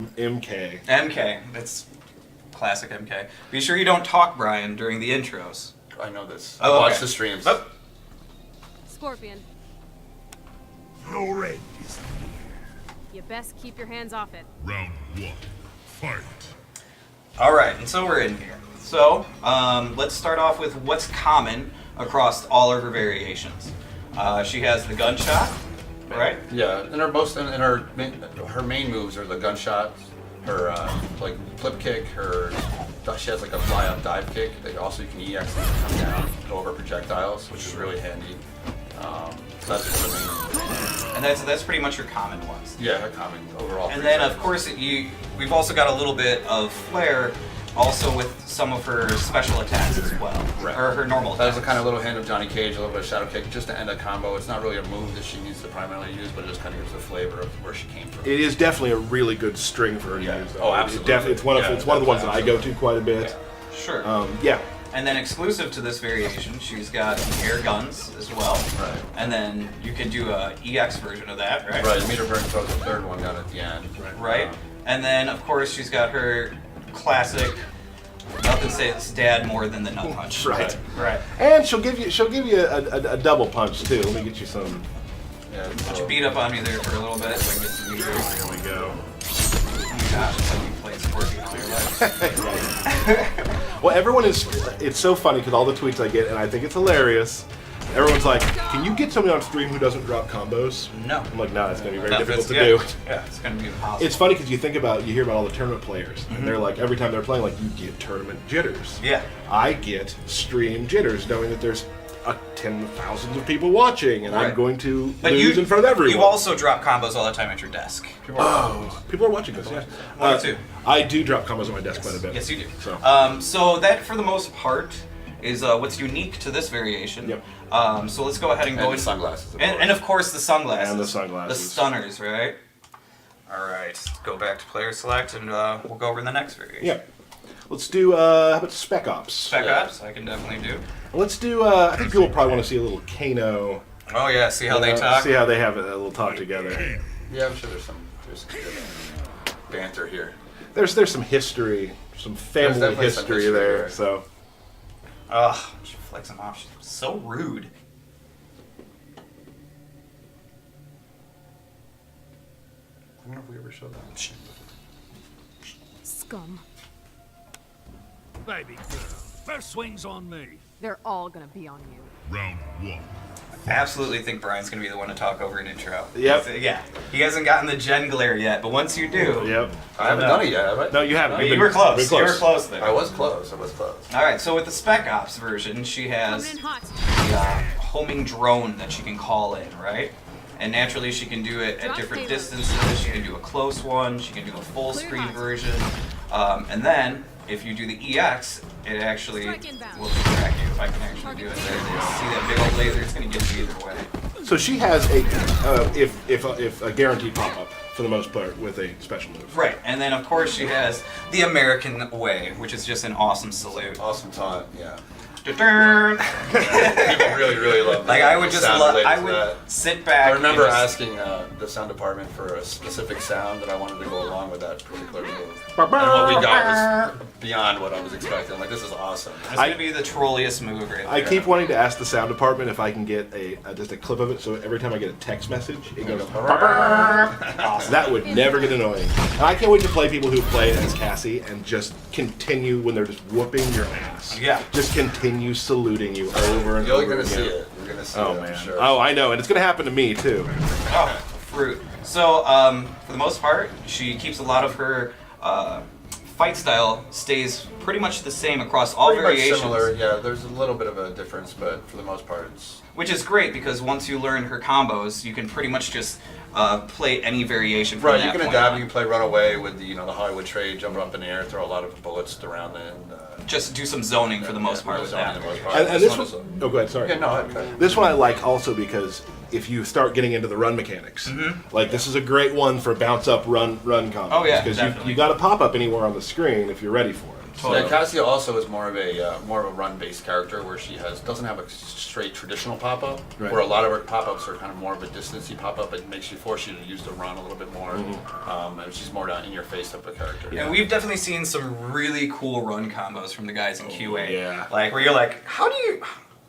MK. MK. That's classic MK. Be sure you don't talk, Brian, during the intros. I know this. Oh, I watch okay. the streams. Oh. Scorpion. Your end is You best keep your hands off it. round one. Fight. All right, and so we're in here. So let's start off with what's common across all of her variations. She has the gunshot, right? Yeah, and her main moves are the gunshot, her like flip kick, she has like a fly up dive kick. Also you can EX and come down, go over projectiles, which is really handy. So that's one of the main. And that's pretty much her common ones. Yeah, her common overall. And then of course we've also got a little bit of flair, also with some of her special attacks as well, Right. or her normal That attacks. was a kind of little hint of Johnny Cage, a little bit of shadow kick, just to end a combo. It's not really a move that she needs to primarily use, but it just kind of gives the flavor of where she came from. It is definitely a really good string for her to Yeah. use. Though. Oh, absolutely. It's one of the ones that I go to quite a bit. Sure. Yeah. And then exclusive to this variation, she's got the air guns as well. Right. And then you can do a EX version of that, right? Right, meter burn throws the third one down at the end. Right. And then of course she's got her classic nothing says dad more than the nut punch. Right. Right. And she'll give you a double punch too. Let me get you some. Yeah, Would you beat up on me there for a little bit so I can get some meters? Here we go. Oh my gosh, it's like you played Scorpion all your life. Well, everyone is. It's so funny because all the tweets I get, and I think it's hilarious. Everyone's like, "Can you get somebody on stream who doesn't drop combos?" No. I'm like, "No, it's gonna be very No, difficult it's to good. do." Yeah, it's gonna be impossible. It's funny because you hear about all the tournament players, and they're like, every time they're playing, like, you get tournament jitters. Yeah. I get stream jitters, knowing that there's tens of thousands of people watching, and I'm Right. going to But lose in front of everyone. You also drop combos all the time at your desk. People are watching this. Yeah, One or two. I do drop combos on my desk quite a bit. Yes, you do. So. So that, for the most part, is what's unique to this variation. Yep. So let's go ahead and go and the in. sunglasses. And of course the sunglasses. And the sunglasses. The stunners, right? All right. Go back to player select, and we'll go over the next variation. Yeah. Let's do. How about Spec Ops? Spec Ops, I can definitely do. Let's do. I think people probably want to see a little Kano. Oh yeah, see how they talk. See how they have a little talk together. Yeah, I'm sure there's some good banter here. There's some history, some family definitely some history history there. there. So. Ugh, she flicks him off. She's so rude. I wonder if we ever showed that. Scum. Baby girl, first swing's on me. They're all gonna be on you. Round one. I absolutely think Brian's gonna be the one to talk over an intro. Yep. Yeah. He hasn't gotten the gen glare yet, but once you do. Yep. I haven't done it yet, have I? No, you haven't. You were close. You were close there. I was close. All right, so with the Spec Ops version, she has Coming in hot. the homing drone that she can call in, right? And naturally, she can do it at Drop different payload. distances. She can do a close one. She can do a full Clear screen hot. version. And then, if you do the EX, it actually Strike inbound. will distract you. If I can actually do it there, you see that big old laser. It's going to get you either way. So she has if a guaranteed pop up for the most part with a special move. Right, and then of course she has the American way, which is just an awesome salute. Awesome taunt, yeah. Da-dun! People really love that. Like I would just sound love, related I to would that. sit back. I remember and just, asking the sound department for a specific sound that I wanted to go along with that particular move. And what we got was beyond what I was expecting. Like, this is awesome. It's gonna be the trolliest move right there. I keep wanting to ask the sound department if I can get just a clip of it, so every time I get a text message, it goes. Awesome. That would never get annoying. And I can't wait to play people who play it as Cassie and just continue when they're just whooping your ass. Yeah. Just continue saluting you over and You're over gonna again. see it. You're gonna see Oh it, man. I'm sure. Oh, I know, and it's gonna happen to me too. Oh, fruit. So, for the most part, she keeps a lot of her fight style stays pretty much the same across all Pretty much variations. similar, yeah. There's a little bit of a difference, but for the most part, it's Which is great because once you learn her combos, you can pretty much just play any variation from right. that You can point adapt. on. You can play runaway with the the Hollywood trade, jump up in the air, throw a lot of bullets around it. And, Just do some zoning for the most part with zoning that. for the most part. And this one one, is oh, go ahead. Sorry. yeah, no, okay. This one I like also because if you start getting into the run mechanics. Like this is a great one for bounce up, run combos. Oh, yeah, because definitely. you got to pop up anywhere on the screen if you're ready for it. So, Yeah, Cassia also is more of a run-based character where she doesn't have a straight traditional pop-up. Right. Where a lot of her pop-ups are kind of more of a distancy pop-up. It makes you force you to use the run a little bit more. And she's more down in your face type of character. And we've definitely seen some really cool run combos from the guys in QA. yeah. Like where you're like, how do you?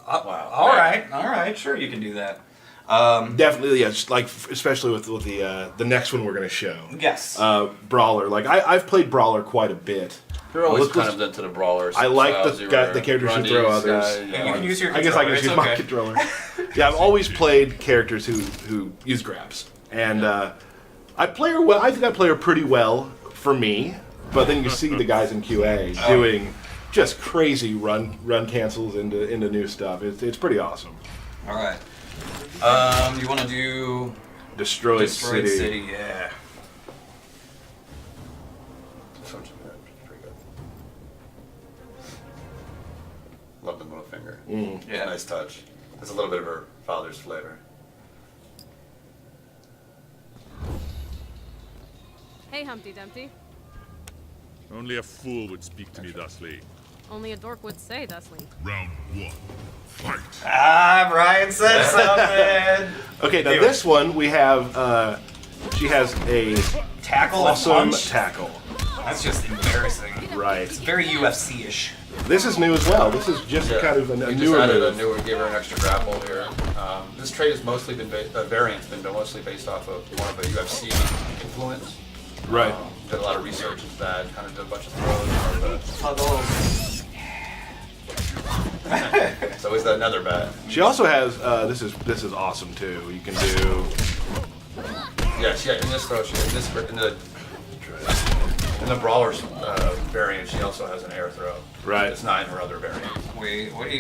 Wow. All right, sure, you can do that. Definitely, yes. Like especially with the next one we're going to show. Yes. Brawler. Like I've played Brawler quite a bit. You're always Let's- kind of into the brawlers. I like styles. the characters who throw others. And you can use your I guess I controller, can just use it's my okay. controller. Yeah, I've always played characters who use grabs, and I play her well. I think I play her pretty well for me. But then you see the guys in QA doing just crazy run cancels into new stuff. It's pretty awesome. All right. You want to do Destroyed City? Yeah. This one's pretty good. Love the middle finger. Yeah. Nice touch. There's a little bit of her father's flavor. Hey, Humpty Dumpty. Only a fool would speak to me thusly. Only a dork would say thusly. Round 1. Fight. Ah, Brian said something. Okay, now Anyway. this one we have. She has a Tackle awesome and punch. tackle. That's just embarrassing. Right. It's very UFC-ish. This is new as well. This is just kind of a We newer just added move. a newer, gave her an extra grapple here. This trait has mostly been variant's been mostly based off of more of a UFC influence. Right. Did a lot of research into that. Kind of did a bunch of throws. So is that another bat? She also has. This is awesome too. You can do. Yeah, in this throw, in the brawler's variant, she also has an air throw. Right. It's not in her other variant. Wait, what do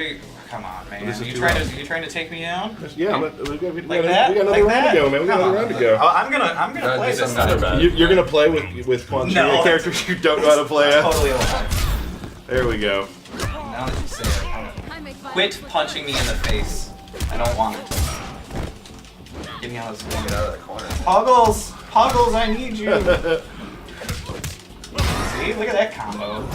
you? Come on, man. This is You too trying loud. to take me down? Yeah, we got Like that? another Like round that? to go, man. We got Come another on. round to go. Oh, I'm gonna Gotta play do this. another bat. You're gonna play with Quan Chi, No. characters you don't know how to play as. Totally alive. There we go. Now that you say it, I make violence quit look punching me in the face. I don't want it. Get me out of this Get corner. out of that corner. Puggles, I need you. See, look at that combo.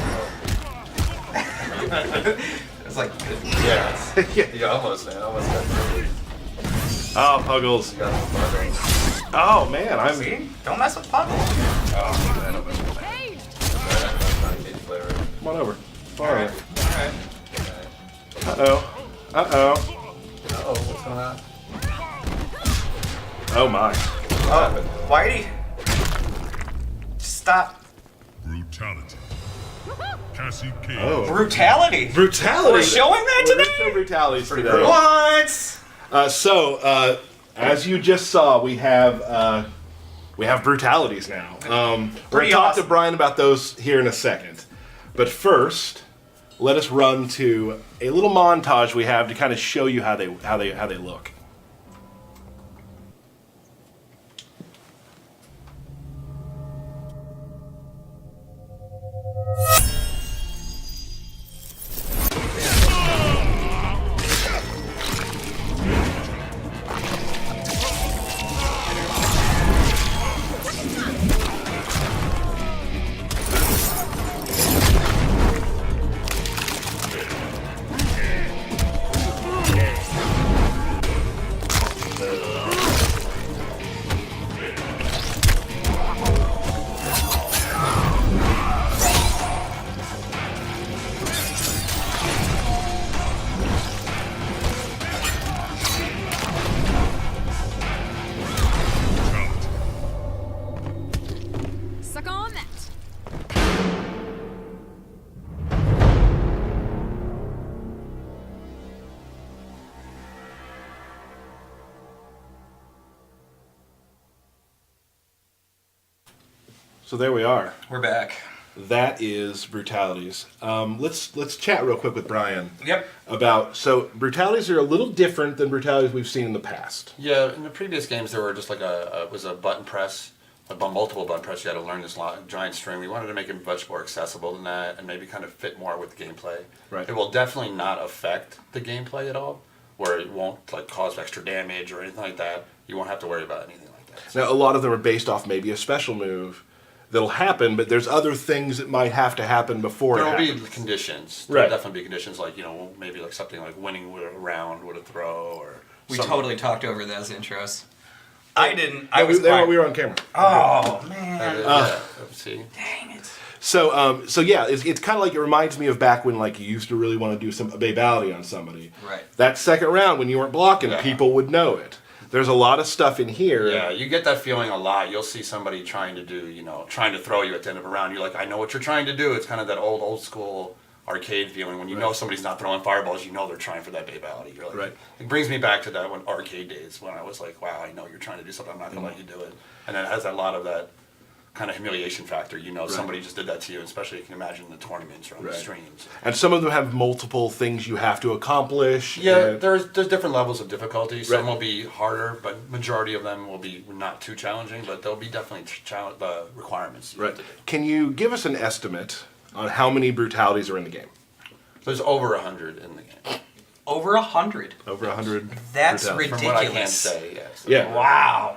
It's like good. Yeah. Yeah. You almost, man. Almost got through. Oh, Puggles. You got the bundle. Oh man, See? Don't mess with Puggles. Oh, man. Hey! That's not kid flavor. come on over. Far Alright. Alright. Uh oh. Uh-oh, what's going on? Oh my. Oh, Whitey. Stop. Brutality. Cassie Cage. Oh. Brutality. Brutality. We're showing that We're gonna today? show brutalities Pretty today. cool. What? So, as you just saw, we have brutalities now. We're gonna Pretty talk awesome. to Brian about those here in a second. But first, let us run to a little montage we have to kind of show you how they look. Suck on that! So there we are. We're back. That is brutalities. Let's chat real quick with Brian Yep. about brutalities are a little different than brutalities we've seen in the past. Yeah, in the previous games there were just like it was a button press, multiple button press. You had to learn this giant string. We wanted to make it much more accessible than that, and maybe kind of fit more with the gameplay. Right. It will definitely not affect the gameplay at all. where it won't like cause extra damage or anything like that. You won't have to worry about anything like that. Now, a lot of them are based off maybe a special move that'll happen, but there's other things that might have to happen before There it will be happens. conditions. Right. There will definitely be conditions like, maybe like something like winning with a round with a throw or We something. totally talked over those intros. I didn't. I Yeah, was. we were on camera. Oh man! Yeah, see. Dang it! So yeah, it's kind of like, it reminds me of back when like you used to really want to do a babality on somebody. Right. That second round when you weren't blocking, Yeah. people would know it. There's a lot of stuff in here. Yeah, you get that feeling a lot. You'll see somebody trying to trying to throw you at the end of a round. You're like, I know what you're trying to do. It's kind of that old school arcade feeling when you know somebody's not throwing fireballs. You know they're trying for that babality. You're like, Right. It brings me back to that arcade days when I was like, wow, I know you're trying to do something. I'm not gonna let you do it. And it has a lot of that kind of humiliation factor. Somebody just did that to you, especially you can imagine the tournaments or on the streams. And some of them have multiple things you have to accomplish. Yeah, and- there's different levels of difficulty. Some Right. will be harder, but majority of them will be not too challenging. But there'll be definitely the requirements. You have Right. to do. Can you give us an estimate on how many brutalities are in the game? There's over 100 in the game. Over 100. Over 100. That's brutalities. From what I can ridiculous. say, yes. Yeah. Wow.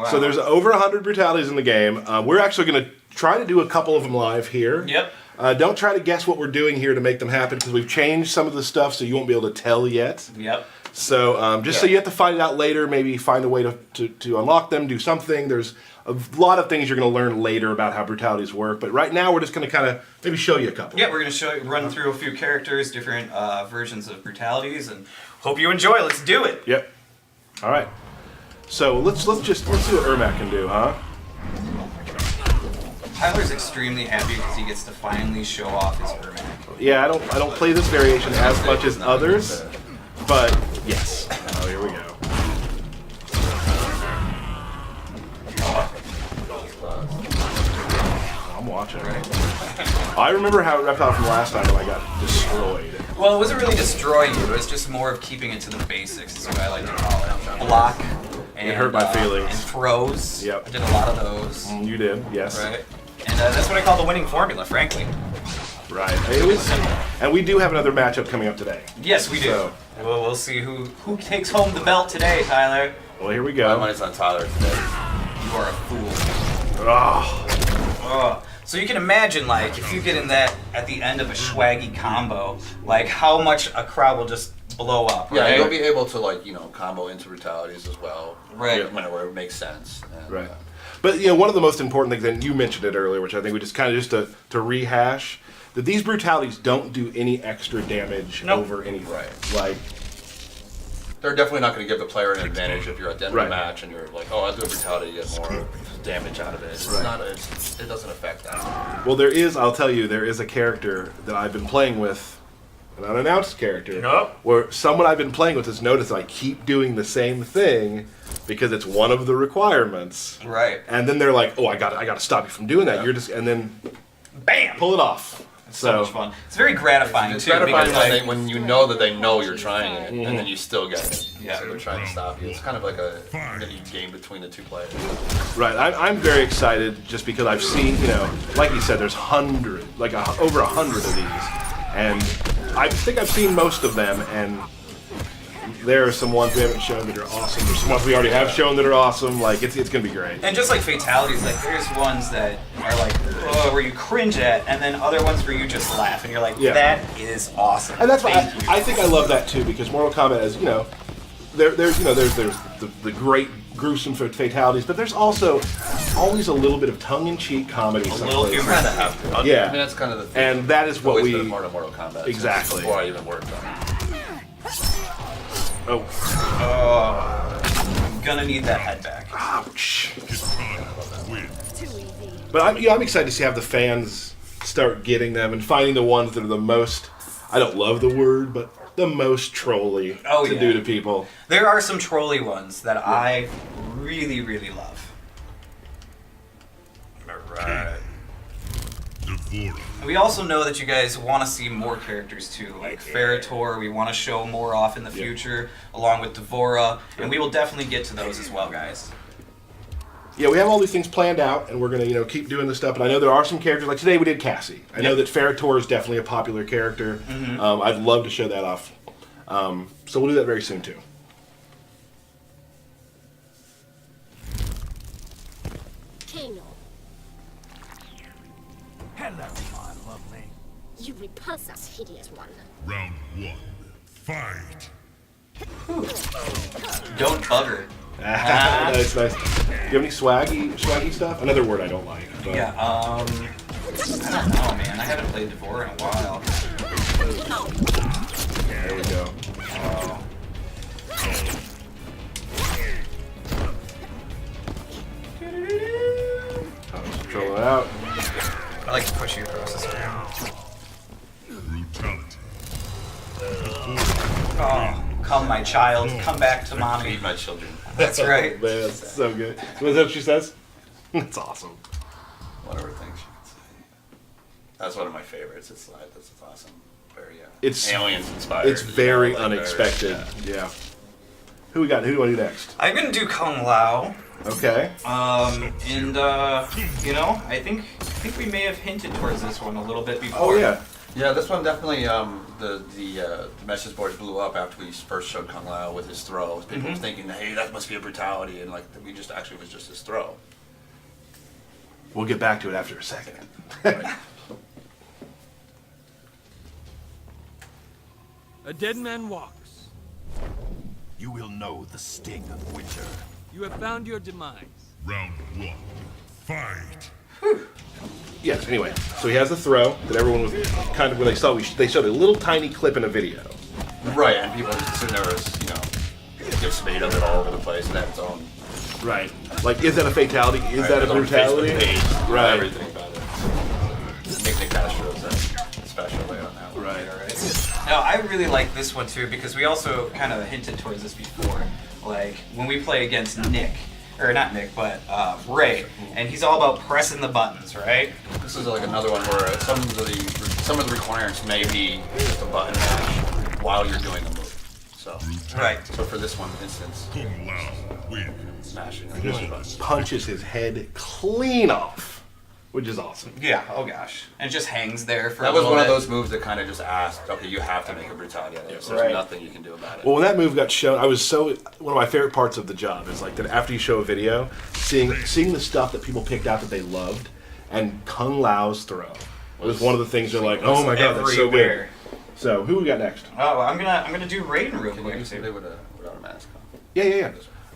So there's over 100 brutalities in the game. We're actually going to try to do a couple of them live here. Yep. Don't try to guess what we're doing here to make them happen, because we've changed some of the stuff, so you won't be able to tell yet. Yep. So so you have to find it out later, maybe find a way to unlock them, do something. There's a lot of things you're going to learn later about how brutalities work, but right now we're just going to kind of maybe show you a couple. Yeah, we're gonna run through a few characters, different versions of brutalities, and hope you enjoy. Let's do it. Yep. All right. So let's see what Ermac can do, huh? Tyler's extremely happy because he gets to finally show off his Ermac. Yeah, I don't play this variation as much as others, but yes. Oh, here we go. I'm watching. I remember how it repped out from last time when I got destroyed. Well, it wasn't really destroying you. It was just more of keeping it to the basics, is what I like to call it. Block. And, It hurt my feelings. And throws. Yep. I did a lot of those. You did, yes. Right. And that's what I call the winning formula, frankly. Right. It was, and we do have another matchup coming up today. Yes, we do. So- We'll see who takes home the belt today, Tyler. Well, here we My go. money's on Tyler today. You are a fool. Oh, Oh. So you can imagine, like, if you get in that at the end of a swaggy combo, like how much a crowd will just blow up. Yeah, Right? you'll be able to combo into brutalities as well. Right. Whenever it makes sense. And, right. But one of the most important things, and you mentioned it earlier, which I think we just kind of to rehash, that these brutalities don't do any extra damage Nope. over anything. Right. Like, they're definitely not going to give the player an advantage if you're at the end Right. of the match and you're like, oh, I'll do a brutality to get more damage out of it. It's Right. not. It doesn't affect that. well, I'll tell you, there is a character that I've been playing with, an unannounced character, Nope. where someone I've been playing with has noticed that I keep doing the same thing because it's one of the requirements. Right. And then they're like, oh, I got to stop you from doing that. Yeah. And then Bam! pull it off. It's so much fun. It's very gratifying It's too. gratifying because, when, when you know that they know you're trying it, and then you still get it. Yeah. So they're trying to stop you. It's kind of like a mini game between the two players. Right, I'm very excited just because I've seen, like you said, there's over 100 of these, and I think I've seen most of them, and there are some ones we haven't shown that are awesome. There's some ones we already have shown that are awesome. Like it's gonna be great. And just like fatalities, like there's ones that are like, oh, where you cringe at, and then other ones where you just laugh and you're like, Yeah. that is awesome. And that's why Thank you. I think I love that too, because Mortal Kombat is, there's the great gruesome fatalities, but there's also always a little bit of tongue-in-cheek comedy. A little someplace. humor. Kind of have to. Yeah. I mean, that's kind of the thing. And that is It's what always we. been part of Mortal Kombat. Exactly. Before I even worked on it. Oh, I'm gonna need that head back. ouch! Win. Too easy. But I'm excited to see how the fans start getting them and finding the ones that are the most. I don't love the word, but the most trolly Oh, to yeah. do to people. There are some trolly ones that I really, really love. Alright. Devora. We also know that you guys want to see more characters too, like Ferritor. We want to show more off in the future, along with Devora, and we will definitely get to those as well, guys. Yeah, we have all these things planned out, and we're gonna keep doing this stuff. But I know there are some characters like today we did Cassie. I know that Ferritor is definitely a popular character. I'd love to show that off. So we'll do that very soon too. Kano, Hello, my lovely. you repulse us, hideous one. Round 1. Fight. Don't bugger. Nice, nice. Do you have any swaggy stuff? Another word I don't like. But Yeah, I don't know, man. I haven't played Devore in a while. There we go. Oh. I'll just control it out. I like to push you across the screen. Brutality. Oh, come, my child. Come back to mommy. Feed my children. That's right. Oh, man, that's so good. Is that what she says? That's awesome. Whatever things you can say. That's one of my favorites. It's awesome. Very It's aliens inspired. It's very you know, like unexpected. very- Yeah. Who we got? Who do you want to do next? I'm gonna do Kung Lao. Okay. And you know, I think we may have hinted towards this one a little bit before. Oh yeah. Yeah, this one definitely. The message boards blew up after we first showed Kung Lao with his throw. People were thinking, hey, that must be a brutality, and like we just actually was just his throw. We'll get back to it after a second. Right. A dead man walks. You will know the sting of winter. You have found your demise. Round 1. Fight. Yes. Anyway, so he has the throw that everyone was kind of when they saw. They showed a little tiny clip in a video. Right, and people sitting there was, you know, just made of it all over the place and had its own. Right. Like, is that a fatality? Is that a its own brutality? Facebook page, Right. Everything about it. Nick Castro's a special way on that one. Right. Now, I really like this one too because we also kind of hinted towards this before. Like when we play against Nick, or not Nick, but Ray, and he's all about pressing the buttons, right? This is like another one where some of the requirements may be just a button mash while you're doing the move. So Right. So for this one instance, Kung Lao wins. smashing. Just punches his head clean off, which is awesome. Yeah. Oh gosh. And it just hangs there for. That a was little one of bit. those moves that kind of just asked, okay, you have to make a brutality out of this. There's Right. nothing you can do about it. Well, when that move got shown, I was so one of my favorite parts of the job is like that after you show a video, seeing the stuff that people picked out that they loved, and Kung Lao's throw was one of the things they're like, oh my god, that's so good. Everywhere. So who we got next? Oh, I'm gonna do Raiden real Can quick you say too. they without a mask on? Yeah.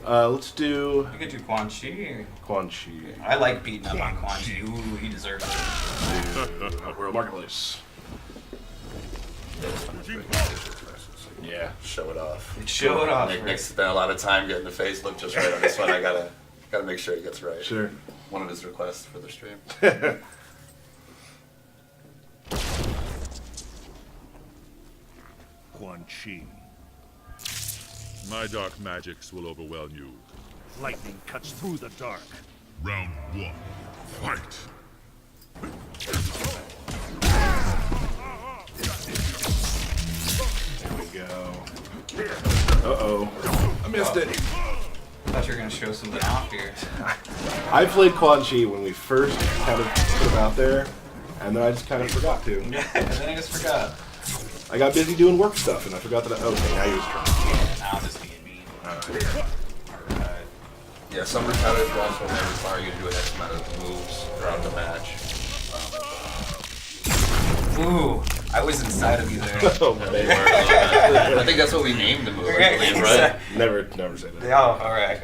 Let's do You could do Quan Chi. Quan Chi. I like beating up on Quan Chi. Ooh, he deserves it. World Marketplace. Yeah. Show it off. Show it off. Nick spent a lot of time getting the face look just right on this one. I gotta make sure he gets right. Sure. One of his requests for the stream. Quan Chi. My dark magics will overwhelm you. Lightning cuts through the dark. Round 1. Fight. There we go. Uh-oh. I missed it. I thought you were gonna show something off here. I played Quan Chi when we first kind of put him out there, and then I just kind of forgot to. Yeah, and then I just forgot. I got busy doing work stuff, and I forgot that okay, now he was trying. Now I'm just being mean. Alright. Yeah, some retaliators will also may require you to do an X amount of moves throughout the match. Ooh, I was inside of you there. Oh, man. I think that's what we named the move, I Okay, believe, right? Never say that. Oh, alright.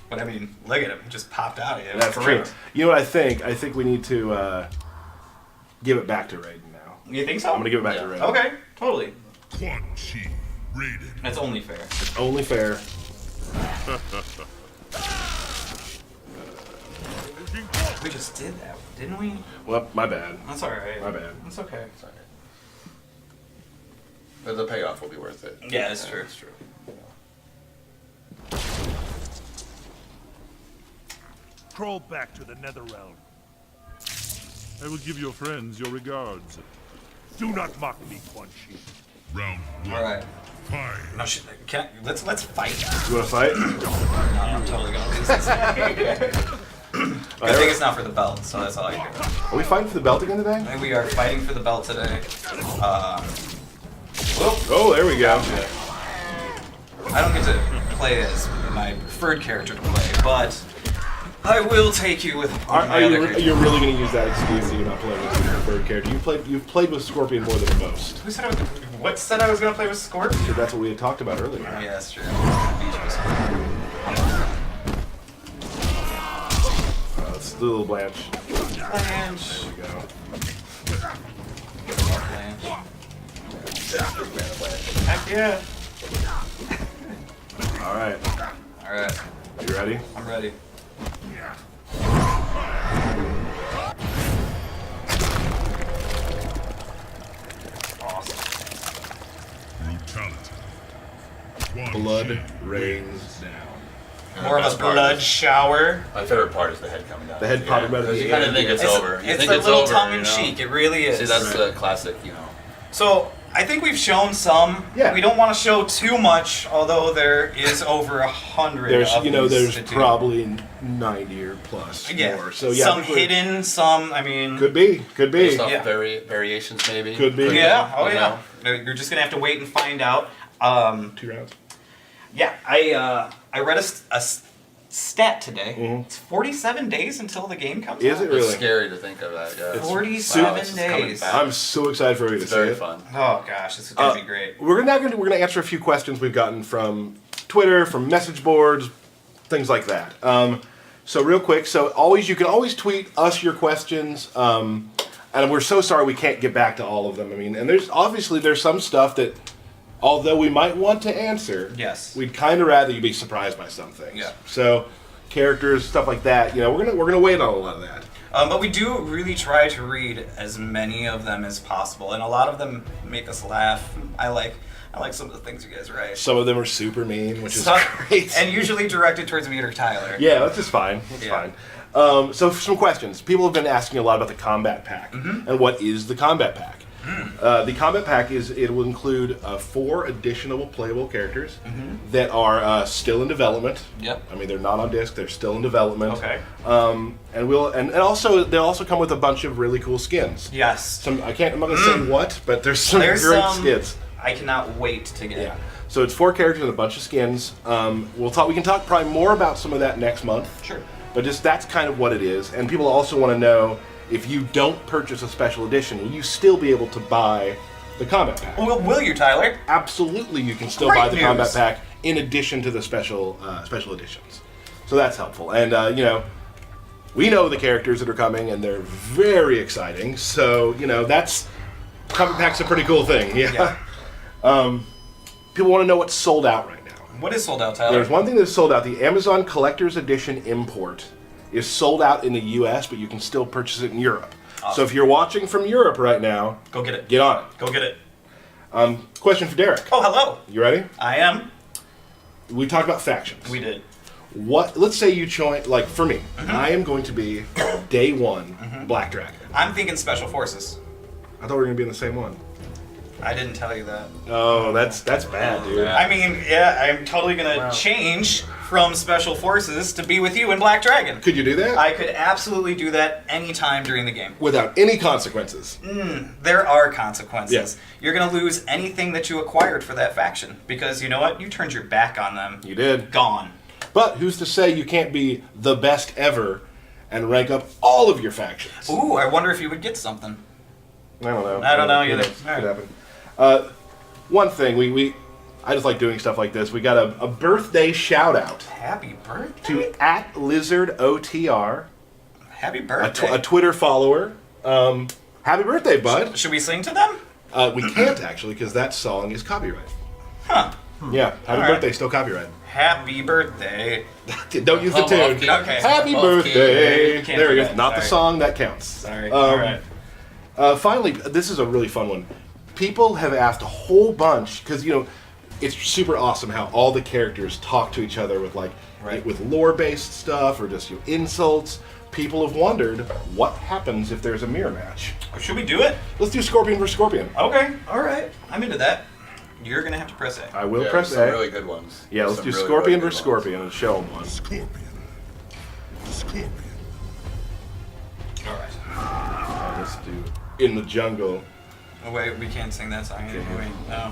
But I mean, look at him. He just popped out of you. That's For true. real. You know what I think? I think we need to give it back to Raiden now. You think so? I'm gonna give it back to Raiden. Okay, totally. Quan Chi. Raiden. That's only fair. It's only fair. We just did that, didn't we? Well, my bad. That's alright. My bad. That's okay. Sorry. But the payoff will be worth it. Yeah, that's true. That's true. Crawl back to the Netherrealm. I will give your friends your regards. Do not mock me, Quan Chi. Round 1. Alright. Fight. No shit. Let's fight. You want to fight? No, I'm totally gonna lose this. Good thing it's not for the belt, so that's all I care. Are we fighting for the belt again today? And we are fighting for the belt today. Whoa. Oh, there we go. I don't get to play as my preferred character to play, but I will take you with Are my other character. you're really going to use that excuse that you're not playing with your preferred character? You've played with Scorpion more than most. Who said what said I was going to play with Scorpion? So that's what we had talked about earlier. Yeah, that's true. Beach with Scorpion. Let's do a little Blanche. Blanche. There we go. Blanche. Heck yeah. All right. Alright, You ready? I'm ready. Awesome. Brutality. One Blood sheep rains down. More of a Best part blood is- shower. My favorite part is the head coming down. The head popping out of Because the you kind air. of think it's over. You It's think a it's little over, tongue in you know? cheek. It really is. See, that's the classic, you know. So I think we've shown some. Yeah. We don't want to show too much, although there is over 100. There's of these there's to do. probably 90 or plus Yeah. more. So yeah, I some think we're- hidden, some. I mean. Could be. Based off Yeah. variations, maybe. Could be. Yeah. Oh You yeah. You're just gonna have to wait and find out. 2 rounds. Yeah. I read a stat today. It's 47 days until the game comes Is out. it really? It's scary to think of that. Yeah. 47 this is coming days. back. I'm so excited for you to It's see very it. fun. Oh gosh, this is gonna be great. We're gonna answer a few questions we've gotten from Twitter, from message boards, things like that. So real quick, you can always tweet us your questions. And we're so sorry we can't get back to all of them. I mean, and there's some stuff that, although we might want to answer, Yes. we'd kind of rather you be surprised by some things. Yeah. So characters, stuff like that. We're gonna wait on a lot of that. But we do really try to read as many of them as possible, and a lot of them make us laugh. I like some of the things you guys write. Some of them are super mean, which is Some- great. and usually directed towards me or Tyler. Yeah, that's just fine. That's Yeah. fine. So some questions. People have been asking a lot about the Combat Pack. Mm-hmm. And what is the Combat Pack? Mm. The Combat Pack it will include 4 additional playable characters Mm-hmm. that are still in development. Yep. I mean, they're not on disc. They're still in development. Okay. And also they'll also come with a bunch of really cool skins. Yes. I'm not gonna say what, but there's some There's great some skins. I cannot wait to get. Yeah. So it's 4 characters and a bunch of skins. We can talk probably more about some of that next month. Sure. But just that's kind of what it is. And people also want to know, if you don't purchase a special edition, will you still be able to buy the Combat Pack? Will you, Tyler? Absolutely, you can still Great buy the news. Combat Pack in addition to the special editions. So that's helpful. And we know the characters that are coming, and they're very exciting. So that's Combat Pack's a pretty cool thing. Yeah. People want to know what's sold out right now. What is sold out, Tyler? There's one thing that's sold out. The Amazon Collector's Edition import is sold out in the U.S., but you can still purchase it in Europe. Awesome. So if you're watching from Europe right now, Go get it. get on it. Go get it. Question for Derek. Oh, hello. You ready? I am. We talked about factions. We did. Let's say you join, like for me, Mm-hmm. I am going to be day 1 Black Dragon. I'm thinking Special Forces. I thought we were going to be in the same one. I didn't tell you that. Oh, that's bad, dude. Yeah. I mean, yeah, I'm totally gonna change from Special Forces to be with you in Black Dragon. Could you do that? I could absolutely do that anytime during the game. Without any consequences. There are consequences. Yes. You're gonna lose anything that you acquired for that faction because you know what? You turned your back on them. You did. Gone. But who's to say you can't be the best ever and rank up all of your factions? Ooh, I wonder if you would get something. I don't know. I don't know Who either. knows? All right. Could happen. One thing, I just like doing stuff like this. We got a birthday shout out Happy birthday. to @LizardOTR, Happy a birthday. Twitter follower. Happy birthday, bud. Should we sing to them? We can't actually because that song is copyright. Huh. Yeah, happy All right. birthday, still copyright. Happy birthday. Don't use the Come tune. off, kid. Okay. Happy Come off, birthday. kid. Can't There do it is. that. Not the Sorry. song that counts. Sorry. All right. Finally, this is a really fun one. People have asked a whole bunch because it's super awesome how all the characters talk to each other with Right. with lore-based stuff or just insults. People have wondered what happens if there's a mirror match. Should we do it? Let's do Scorpion versus Scorpion. Okay. All right. I'm into that. You're gonna have to press A. I will Yeah, press there's some A. really good ones. Yeah, There's let's do some really, Scorpion really versus good ones. Scorpion and show them one. Scorpion. Scorpion. All right. Let's do In the Jungle. Oh wait, we can't sing that song anymore. Wait, no.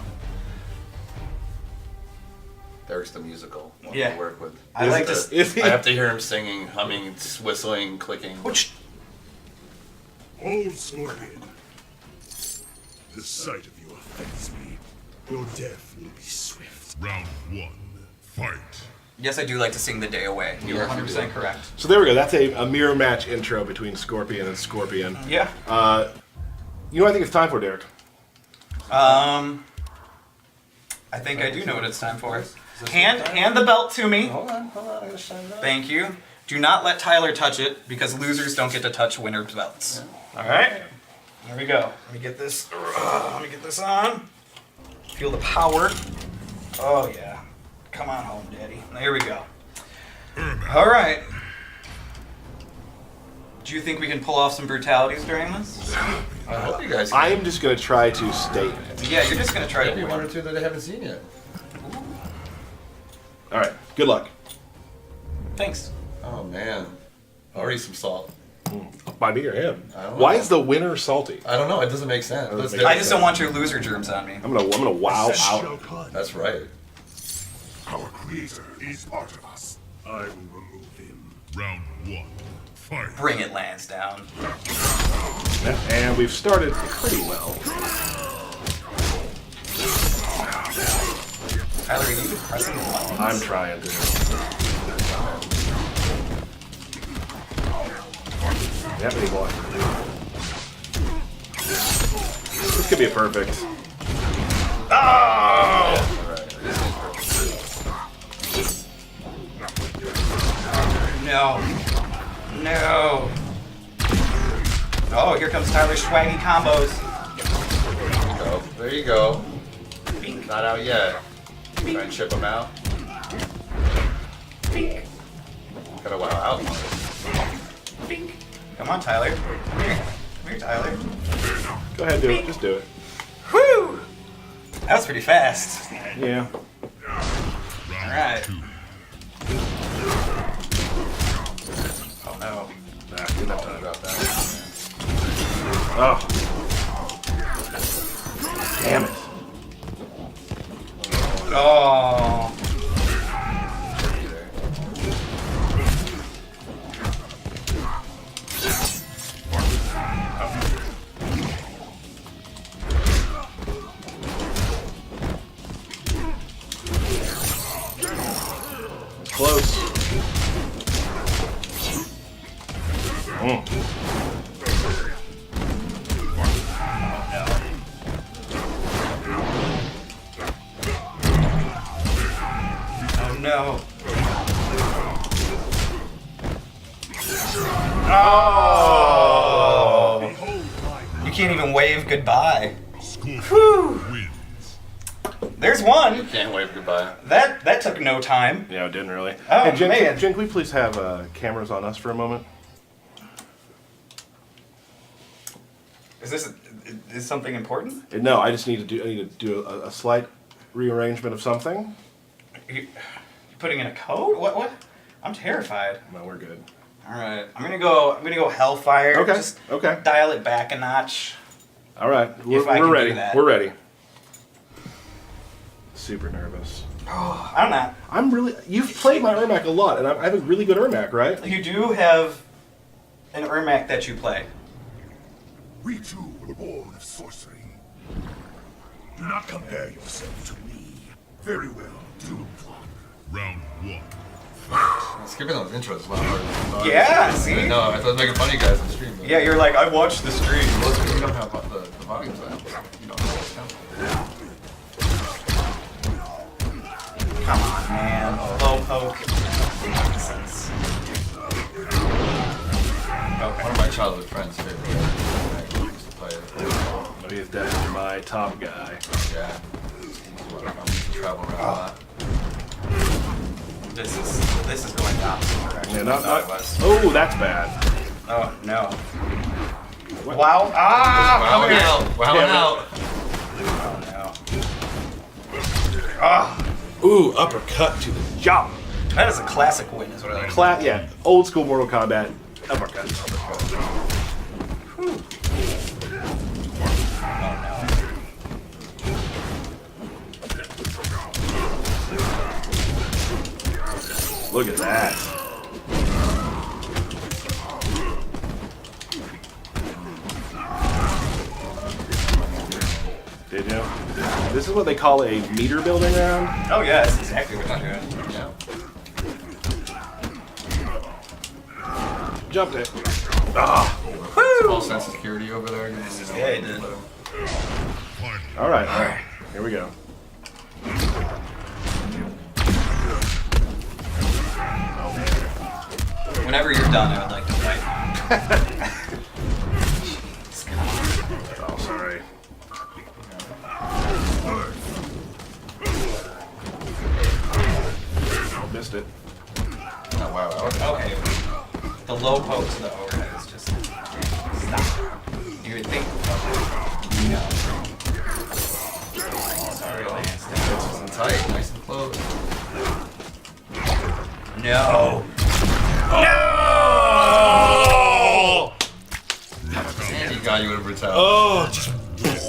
Eric's the musical one Yeah. to work with. I like to. Is he? I have to hear him singing, humming, whistling, clicking. Old Scorpion. The sight of you offends me. Your death will be swift. Round 1. Fight. Yes, I do like to sing the day away. You're Yes, you 100% do. correct. So there we go. That's a mirror match intro between Scorpion and Scorpion. Yeah. You know what I think it's time for, Derek? I think I do know what it's time for. Hand the belt to me. Hold on, I gotta shine it up. Thank you. Do not let Tyler touch it because losers don't get to touch winners' belts. All right. Here we go. Let me get this. Let me get this on. Feel the power. Oh yeah. Come on home, Daddy. There we go. All right. Do you think we can pull off some brutalities during this? I hope you guys. I am just going to try to stay in it. Yeah, you're just gonna try to Maybe one or win. two that I haven't seen yet. All right. Good luck. Thanks. Oh man, already some salt. By me or him? I don't Why know. is the winner salty? I don't know. It doesn't make sense. Let's make do I it. just don't want your loser germs on me. I'm gonna wow Shao out. Kahn. That's right. Our creator is part of us. I will remove him. Round 1. Fight. Bring it, Lansdowne. And we've started pretty well. Tyler, are you pressing the button? I'm trying to. Yep, he won. This could be a perfect. No. No. Oh, here comes Tyler's swaggy combos. There you go. Not out yet. Try and chip him out. Gotta wow out. Come on, Tyler. Come here. Come here, Tyler. Go ahead, do it. Just do it. Whew! That was pretty fast. Yeah. Alright. Oh no. Nah, good enough time. About that. Oh. Damn it. Oh. Close. Oh no. Oh. You can't even wave goodbye. Whew. There's one. Can't wave goodbye. That took no time. Yeah, it didn't really. Oh, hey, Jen, man. Jen, can we please have cameras on us for a moment? Is something important? No, I just need to do a slight rearrangement of something. You putting in a code? What? I'm terrified. No, we're good. All right, I'm gonna go Hellfire. Okay. Just Okay. dial it back a notch. All right. We're I can do ready. that. We're ready. Super nervous. I'm not. I'm really. You've played my Ermac a lot, and I have a really good Ermac, right? You do have an Ermac that you play. We two were born of sorcery. Do not compare yourself to me. Very well, do. Round 1. Skipping those intros is a lot harder than I thought. Yeah, see? No, I thought it was making fun of you guys on stream. But Yeah, you're like, I watched the stream. Well, it's because you don't have the volumes on. You don't know what's coming. Come on, man. Low poke. Nonsense. One of my childhood friends' favorite games. I used to play it. He's definitely my top guy. Yeah. I used to travel around a lot. This is going the opposite direction. Yeah, I not. thought it was. Oh, that's bad. Oh no. What? Wow. Ah! Wowing come here. out. Wowing out. Oh no. Ah! Ooh, uppercut to the jaw. That is a classic win, is what I like. Yeah, old school Mortal Kombat uppercut. Look at that. Did you? This is what they call a meter building round. Oh yeah, that's exactly what I'm doing. Yeah. Jumped it. Ah. Small sense of security over there. Yeah, he did. All right. Here we go. Whenever you're done, I would like to fight. Oh, sorry. Oh, missed it. Oh, wow. Okay. The low poke to the overhead is just stop. You would think. No. Sorry, Lance. Nice and tight, nice and close. No. And he got you with brutality. Oh, just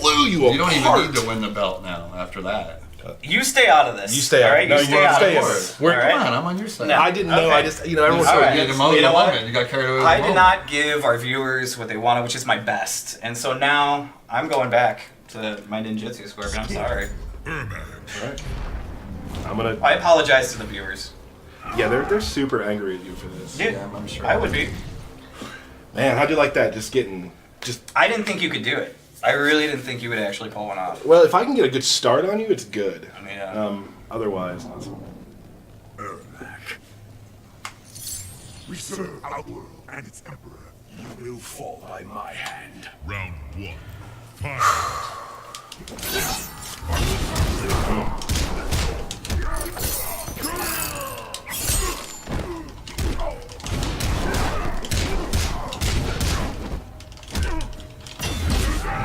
blew you apart. You don't even need to win the belt now after that. You stay out of this. You stay out. All right? No, you stay out stay of out. this. We're- all right? Come on, I'm on your side. No. I didn't know. Okay. I just, everyone's All so right. You against had me. the know what? moment. You got carried away with I the did moment. not give our viewers what they wanted, which is my best. And so now I'm going back to my ninjutsu square, but I'm sorry. Alright. I'm gonna. I apologize to the viewers. Yeah, they're super angry at you for this. Yeah, I'm sure. I would be. Man, how'd you like that? Just getting. I didn't think you could do it. I really didn't think you would actually pull one off. Well, if I can get a good start on you, it's good. Yeah. Otherwise, not so. We serve Outworld and its emperor. You will fall by my hand. Round 1. Fight.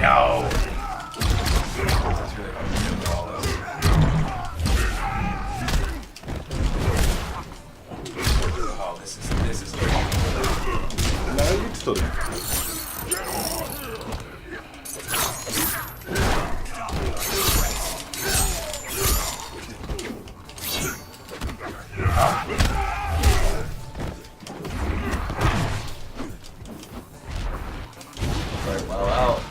No. Oh, this is. No, you can still do it. Right, wow, out.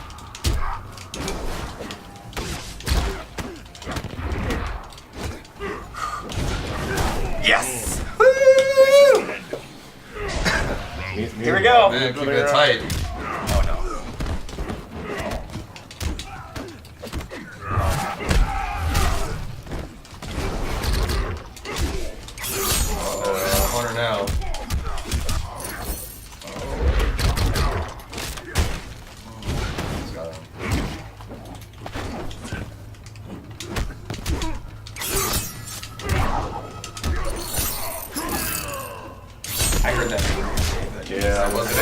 Yes. Here we go. Man, keep it tight. Oh no. Corner now. He's got him. I heard that. Yeah, I wasn't.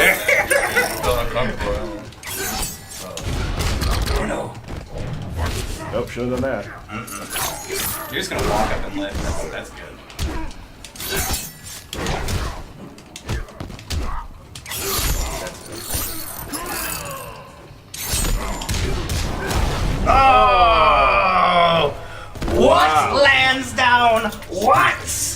Still uncomfortable. Oh no. Nope, should have done that. You're just gonna walk up and lift. That's good. Oh! What lands down? What?